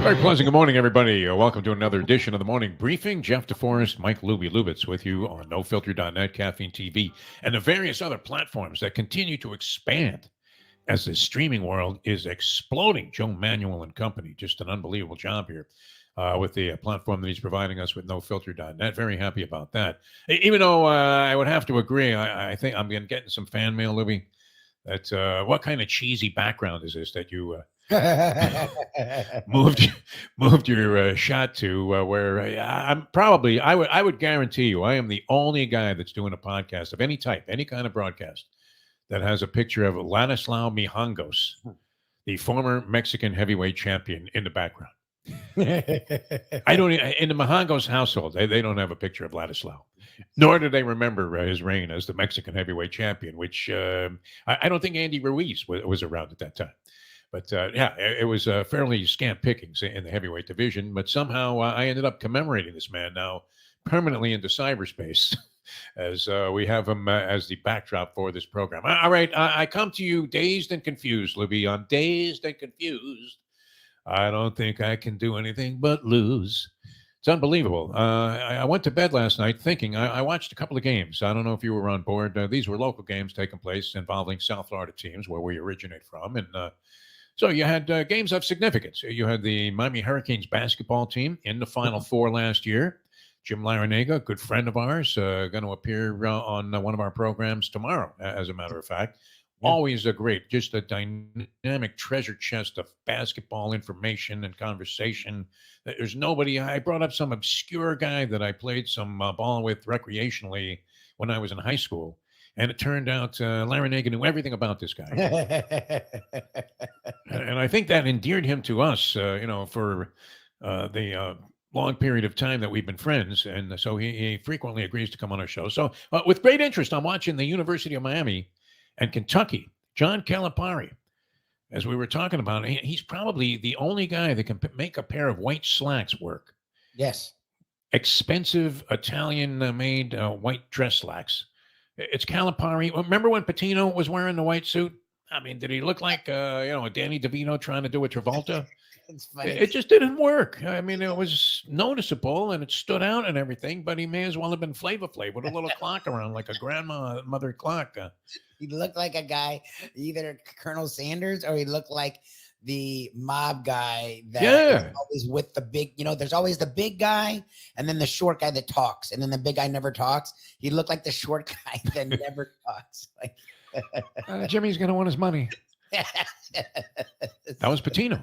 Very pleasant good morning, everybody. Welcome to another edition of the Morning Briefing. Jeff DeForest, Mike Lubie Lubitz with you on NoFilter.net, Caffeine TV, and the various other platforms that continue to expand as the streaming world is exploding. Joe Manuel and company, just an unbelievable job here with the platform that he's providing us with NoFilter.net. Very happy about that. Even though I would have to agree, I think I'm getting some fan mail, Lubie. That what kind of cheesy background is this that you moved your shot to where I would guarantee you I am the only guy that's doing a podcast of any type, any kind of broadcast that has a picture of Ladislao Mijangos, the former Mexican heavyweight champion, in the background. I don't in the Mijangos household, they don't have a picture of Ladislao, nor do they remember his reign as the Mexican heavyweight champion, which I don't think Andy Ruiz was around at that time. But it was fairly scant pickings in the heavyweight division. But somehow I ended up commemorating this man now permanently into cyberspace as we have him as the backdrop for this program. All right, I come to you dazed and confused, Libby. I'm dazed and confused. I don't think I can do anything but lose. It's unbelievable. I went to bed last night thinking I watched a couple of games. I don't know if you were on board. These were local games taking place involving South Florida teams where we originate from. And so you had games of significance. You had the Miami Hurricanes basketball team in the Final Four last year. Jim Larinaga, a good friend of ours, going to appear on one of our programs tomorrow, as a matter of fact. Always a great, just a dynamic treasure chest of basketball information and conversation. There's nobody. I brought up some obscure guy that I played some ball with recreationally when I was in high school. And it turned out Larinaga knew everything about this guy. And I think that endeared him to us, for the long period of time that we've been friends. And so he frequently agrees to come on our show. So with great interest, I'm watching the University of Miami and Kentucky. John Calipari, as we were talking about, he's probably the only guy that can make a pair of white slacks work. Yes. Expensive Italian-made white dress slacks. It's Calipari. Remember when Patino was wearing the white suit? I mean, did he look like, Danny DeVito trying to do a Travolta? It's funny. It just didn't work. I mean, it was noticeable and it stood out and everything, but he may as well have been Flavor Flav with a little clock around like a grandmother clock. He looked like a guy, either Colonel Sanders or he looked like the mob guy that is always with the big, there's always the big guy and then the short guy that talks. And then the big guy never talks. He looked like the short guy that never talks. Jimmy's going to want his money. That was Patino.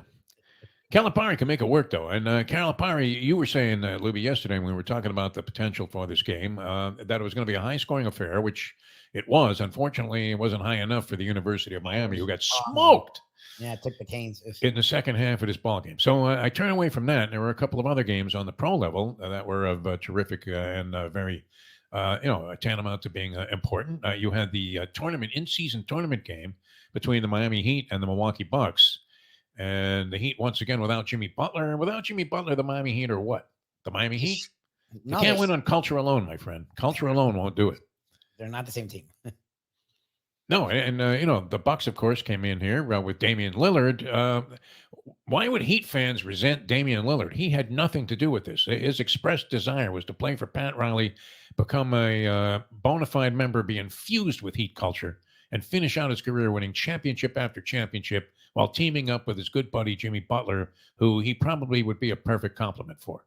Calipari can make it work, though. And Calipari, you were saying, Lubie, yesterday when we were talking about the potential for this game, that it was going to be a high-scoring affair, which it was. Unfortunately, it wasn't high enough for the University of Miami, who got smoked. Yeah, it took the Canes in the second half of this ball game. So I turned away from that. And there were a couple of other games on the pro level that were of terrific and very, tantamount to being important. You had the in-season tournament game between the Miami Heat and the Milwaukee Bucks. And the Heat, once again, without Jimmy Butler. Without Jimmy Butler, the Miami Heat are what? The Miami Heat? They can't win on culture alone, my friend. Culture alone won't do it. They're not the same team. No, and the Bucks, of course, came in here with Damian Lillard. Why would Heat fans resent Damian Lillard? He had nothing to do with this. His expressed desire was to play for Pat Riley, become a bona fide member, be infused with Heat culture, and finish out his career winning championship after championship while teaming up with his good buddy Jimmy Butler, who he probably would be a perfect complement for.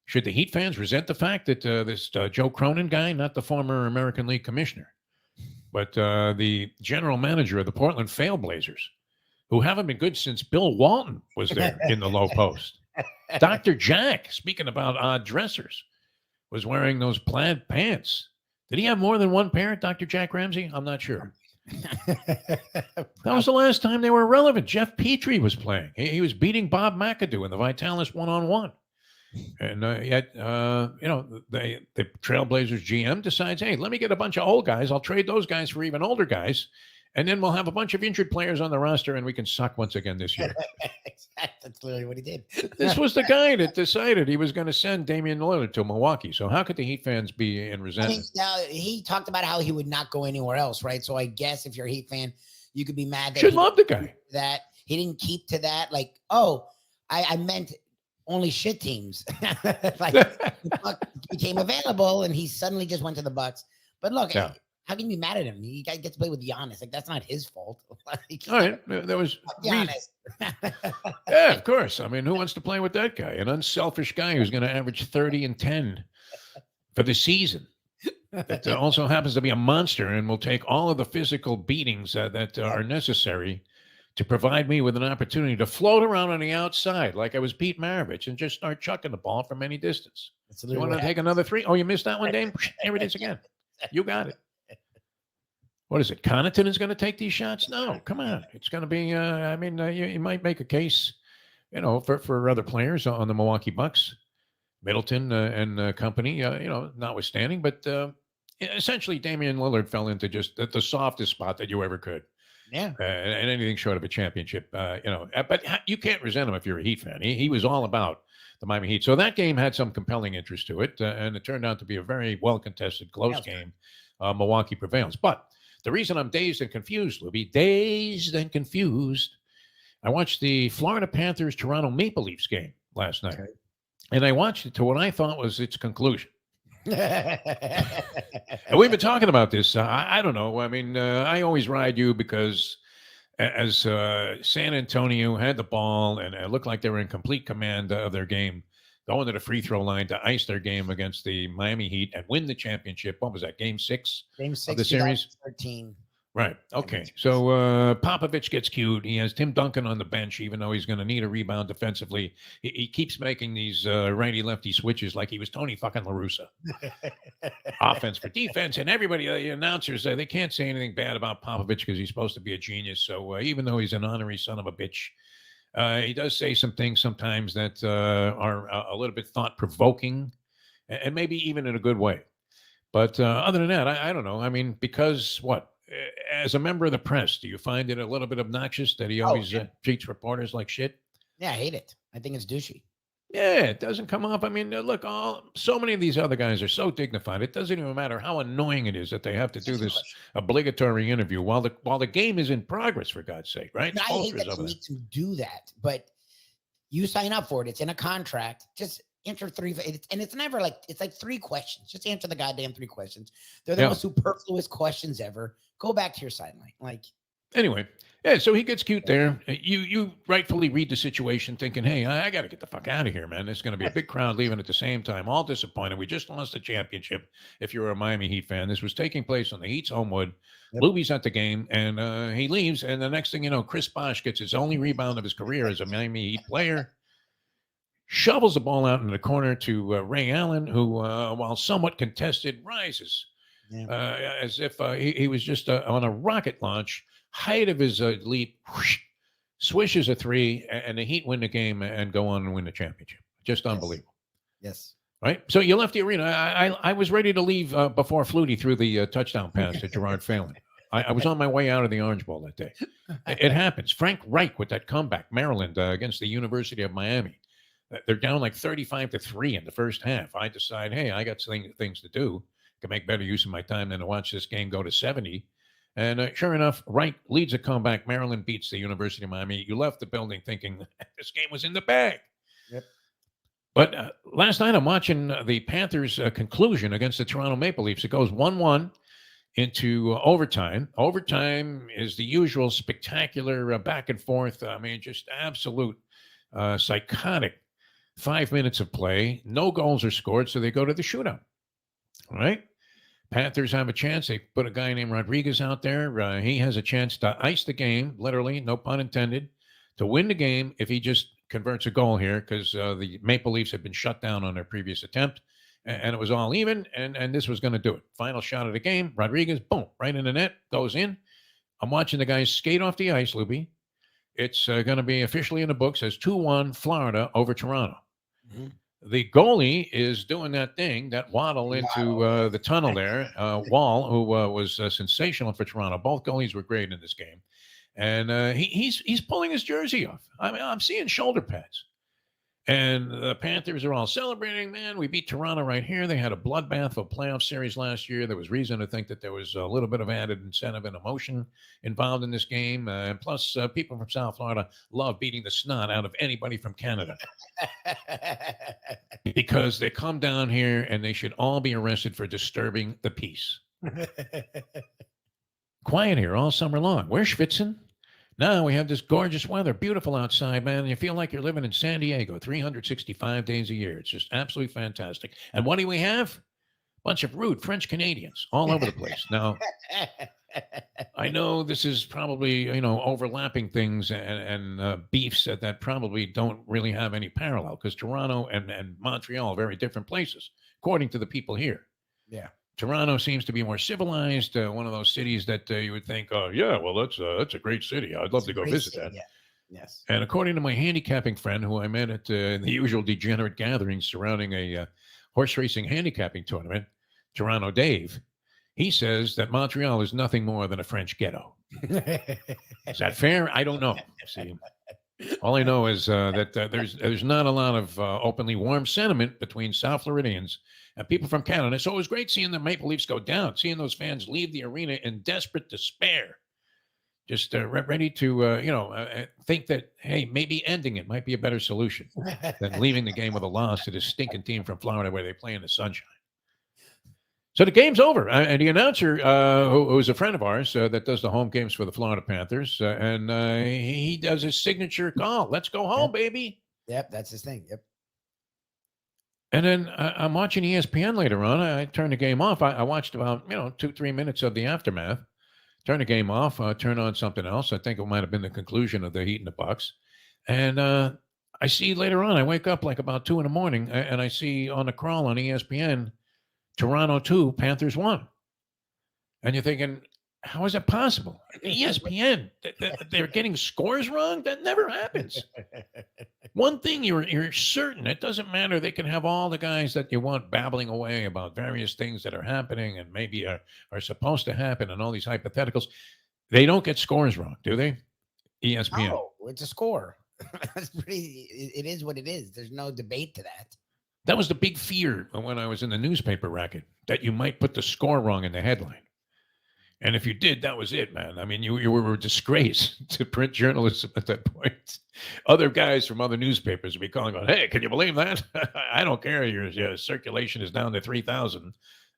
Should the Heat fans resent the fact that this Joe Cronin guy, not the former American League commissioner, but the general manager of the Portland Trailblazers, who haven't been good since Bill Walton was there in the low post. Dr. Jack, speaking about odd dressers, was wearing those plaid pants. Did he have more than one pair, Dr. Jack Ramsey? I'm not sure. That was the last time they were relevant. Jeff Petrie was playing. He was beating Bob McAdoo in the Vitalis one-on-one. And yet, the Trailblazers GM decides, hey, let me get a bunch of old guys. I'll trade those guys for even older guys. And then we'll have a bunch of injured players on the roster and we can suck once again this year. That's literally what he did. This was the guy that decided he was going to send Damian Lillard to Milwaukee. So how could the Heat fans be in resentment? Now, he talked about how he would not go anywhere else, right? So I guess if you're a Heat fan, you could be mad that should love the guy. That he didn't keep to that. Like, I meant only shit teams. Like the Buck became available, and he suddenly just went to the Bucks. But look, Yeah. how can you be mad at him? He gets to play with Giannis. Like that's not his fault. Like, All right. There was Giannis. Yeah, of course. I mean, who wants to play with that guy? An unselfish guy who's going to average 30 and 10 for the season. That also happens to be a monster and will take all of the physical beatings that are necessary to provide me with an opportunity to float around on the outside like I was Pete Maravich and just start chucking the ball from any distance. You want to take another three? Oh, you missed that one, Dame? Here it is again. You got it. What is it? Connaughton is going to take these shots? No, come on. It's going to be, you might make a case, for other players on the Milwaukee Bucks, Middleton and company, notwithstanding. But essentially, Damian Lillard fell into just the softest spot that you ever could. Yeah. And anything short of a championship, but you can't resent him if you're a Heat fan. He was all about the Miami Heat. So that game had some compelling interest to it, and it turned out to be a very well-contested, close game. Milwaukee prevails. But the reason I'm dazed and confused, Lubie, I watched the Florida Panthers Toronto Maple Leafs game last night, and I watched it to what I thought was its conclusion. And we've been talking about this. I don't know. I mean, I always ride you because as San Antonio had the ball and it looked like they were in complete command of their game, going to the free throw line to ice their game against the Miami Heat and win the championship. What was that? Game 6? Game 6 of the series? 13. Right. Okay. So Popovich gets cute. He has Tim Duncan on the bench, even though he's going to need a rebound defensively. He keeps making these righty-lefty switches like he was Tony fucking La Russa. Offense for defense. And everybody, the announcers, they can't say anything bad about Popovich because he's supposed to be a genius. So even though he's an honorary son of a bitch, he does say some things sometimes that are a little bit thought-provoking and maybe even in a good way. But other than that, I don't know. I mean, because what? As a member of the press, do you find it a little bit obnoxious that he always treats reporters like shit? Yeah, I hate it. I think it's douchey. Yeah, it doesn't come off. I mean, look, so many of these other guys are so dignified. It doesn't even matter how annoying it is that they have to do this obligatory interview while the game is in progress, for God's sake, right? I hate that you need to do that, but you sign up for it. It's in a contract. Just answer 3, and it's never like, it's like 3 questions. Just answer the goddamn 3 questions. They're the most superfluous questions ever. Go back to your sideline. Like, anyway, yeah. So he gets cute there. You rightfully read the situation, thinking, "Hey, I got to get the fuck out of here, man. There's going to be a big crowd leaving at the same time. All disappointed. We just lost the championship. If you're a Miami Heat fan, this was taking place on the Heat's homewood. Lubie's at the game, and he leaves. And the next thing you know, Chris Bosh gets his only rebound of his career as a Miami Heat player." Shovels the ball out in the corner to Ray Allen, who, while somewhat contested, rises as if he was just on a rocket launch, height of his leap, whoosh, swishes a 3, and the Heat win the game and go on and win the championship. Just unbelievable. Yes. Right? So you left the arena. I was ready to leave before Flutie threw the touchdown pass to Gerard Phelan. I was on my way out of the Orange Bowl that day. It happens. Frank Reich with that comeback, Maryland against the University of Miami. They're down like 35-3 in the first half. I decide, hey, I got things to do. I can make better use of my time than to watch this game go to 70. And sure enough, Wright leads a comeback. Maryland beats the University of Miami. You left the building thinking this game was in the bag. Yep. But last night I'm watching the Panthers' conclusion against the Toronto Maple Leafs. It goes 1-1 into overtime. Overtime is the usual spectacular back and forth. I mean, just absolute psychotic 5 minutes of play. No goals are scored, so they go to the shootout. All right. Panthers have a chance. They put a guy named Rodriguez out there. He has a chance to ice the game, literally, no pun intended, to win the game if he just converts a goal here, because the Maple Leafs had been shut down on their previous attempt, and it was all even, and this was going to do it. Final shot of the game, Rodriguez, boom, right in the net, goes in. I'm watching the guys skate off the ice, Lubie. It's going to be officially in the books as 2-1 Florida over Toronto. Mm-hmm. The goalie is doing that thing, that waddle into the tunnel there. Wall, who was sensational for Toronto. Both goalies were great in this game. And he's pulling his jersey off. I mean, I'm seeing shoulder pads. And the Panthers are all celebrating. Man, we beat Toronto right here. They had a bloodbath of a playoff series last year. There was reason to think that there was a little bit of added incentive and emotion involved in this game. And plus, people from South Florida love beating the snot out of anybody from Canada because they come down here and they should all be arrested for disturbing the peace. Quiet here all summer long. Where's Schwitzen? Now we have this gorgeous weather, beautiful outside, man. You feel like you're living in San Diego 365 days a year. It's just absolutely fantastic. And what do we have? Bunch of rude French Canadians all over the place. Now, I know this is probably, overlapping things and beefs that probably don't really have any parallel because Toronto and Montreal are very different places, according to the people here. Yeah. Toronto seems to be more civilized, one of those cities that you would think, oh, yeah, well, that's a great city. I'd love to go visit that. Yeah. Yes. And according to my handicapping friend, who I met at the usual degenerate gatherings surrounding a horse racing handicapping tournament, Toronto Dave, he says that Montreal is nothing more than a French ghetto. Is that fair? I don't know. See, all I know is that there's not a lot of openly warm sentiment between South Floridians and people from Canada. So it was great seeing the Maple Leafs go down, seeing those fans leave the arena in desperate despair, just ready to, think that, hey, maybe ending it might be a better solution than leaving the game with a loss to this stinking team from Florida where they play in the sunshine. So the game's over. And the announcer, who's a friend of ours that does the home games for the Florida Panthers, and he does his signature call. Let's go home, baby. Yep, that's his thing. Yep. And then I'm watching ESPN later on. I turned the game off. I watched about 2-3 minutes of the aftermath. Turn the game off. Turn on something else. I think it might have been the conclusion of the Heat and the Bucks. And I see later on. I wake up like about 2 a.m. and I see on the crawl on ESPN, Toronto 2, Panthers 1. And you're thinking, how is that possible? ESPN, they're getting scores wrong? That never happens. One thing you're certain, it doesn't matter. They can have all the guys that you want babbling away about various things that are happening and maybe are supposed to happen and all these hypotheticals. They don't get scores wrong, do they? ESPN. No, it's a score. It is what it is. There's no debate to that. That was the big fear when I was in the newspaper racket, that you might put the score wrong in the headline. And if you did, that was it, man. I mean, you were a disgrace to print journalism at that point. Other guys from other newspapers would be calling, going, hey, can you believe that? I don't care. Your circulation is down to 3,000.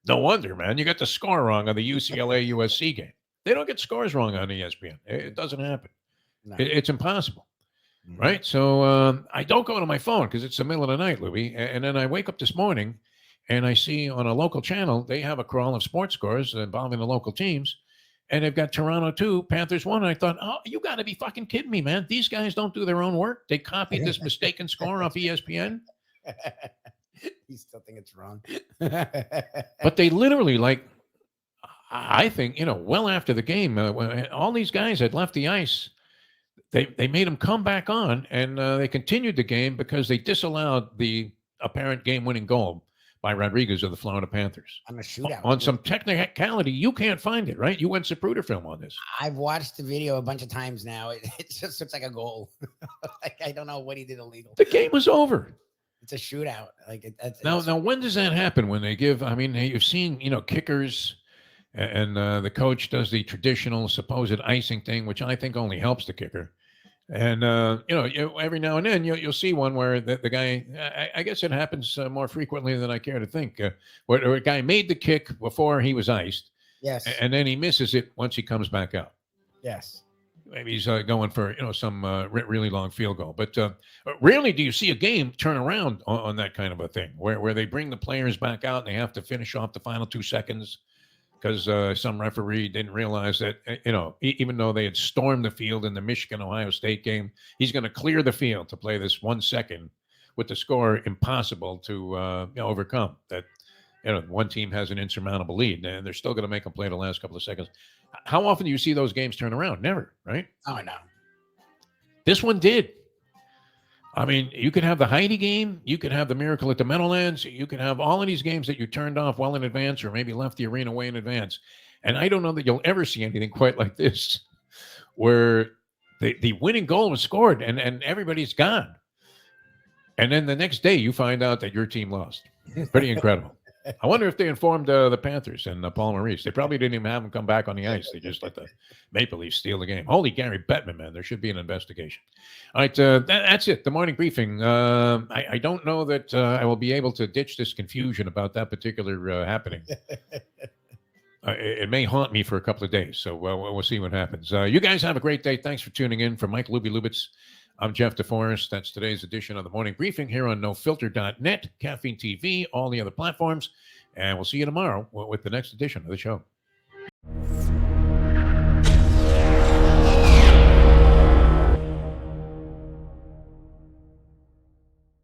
No wonder, man. You got the score wrong on the UCLA USC game. They don't get scores wrong on ESPN. It doesn't happen. No. It's impossible. Mm-hmm. Right? So I don't go to my phone because it's the middle of the night, Lubie. And then I wake up this morning and I see on a local channel, they have a crawl of sports scores involving the local teams. And they've got Toronto 2, Panthers 1. And I thought, oh, you got to be fucking kidding me, man. These guys don't do their own work. They copied this mistaken score off ESPN. You still think it's wrong. But they literally, I think, well after the game, when all these guys had left the ice, they made them come back on, and they continued the game because they disallowed the apparent game-winning goal by Rodriguez of the Florida Panthers. On a shootout. On some technicality, you can't find it, right? You went Zapruder film on this. I've watched the video a bunch of times now. It just looks like a goal. I don't know what he did illegal. The game was over. It's a shootout. Now, when does that happen? When they give? I mean, you've seen, kickers, and the coach does the traditional supposed icing thing, which I think only helps the kicker. And, every now and then you'll see one where the guy, I guess it happens more frequently than I care to think, where a guy made the kick before he was iced. Yes. And then he misses it once he comes back out. Yes. Maybe he's going for, some really long field goal. But rarely do you see a game turn around on that kind of a thing where they bring the players back out and they have to finish off the final 2 seconds. Because some referee didn't realize that, even though they had stormed the field in the Michigan-Ohio State game, he's going to clear the field to play this 1 second with the score impossible to overcome. That, one team has an insurmountable lead, and they're still going to make them play the last couple of seconds. How often do you see those games turn around? Never, right? Oh, no. This one did. I mean, you could have the Heidi game. You could have the Miracle at the Meadowlands. You could have all of these games that you turned off well in advance or maybe left the arena way in advance. And I don't know that you'll ever see anything quite like this where the winning goal was scored and everybody's gone. And then the next day, you find out that your team lost. Pretty incredible. I wonder if they informed the Panthers and Paul Maurice. They probably didn't even have him come back on the ice. They just let the Maple Leafs steal the game. Holy Gary Bettman, man. There should be an investigation. All right, that's it. The morning briefing. I don't know that I will be able to ditch this confusion about that particular happening. It may haunt me for a couple of days, so we'll see what happens. You guys have a great day. Thanks for tuning in. For Mike Lubie Lubitz, I'm Jeff DeForest. That's today's edition of the Morning Briefing here on NoFilter.net, Caffeine TV, all the other platforms. And we'll see you tomorrow with the next edition of the show.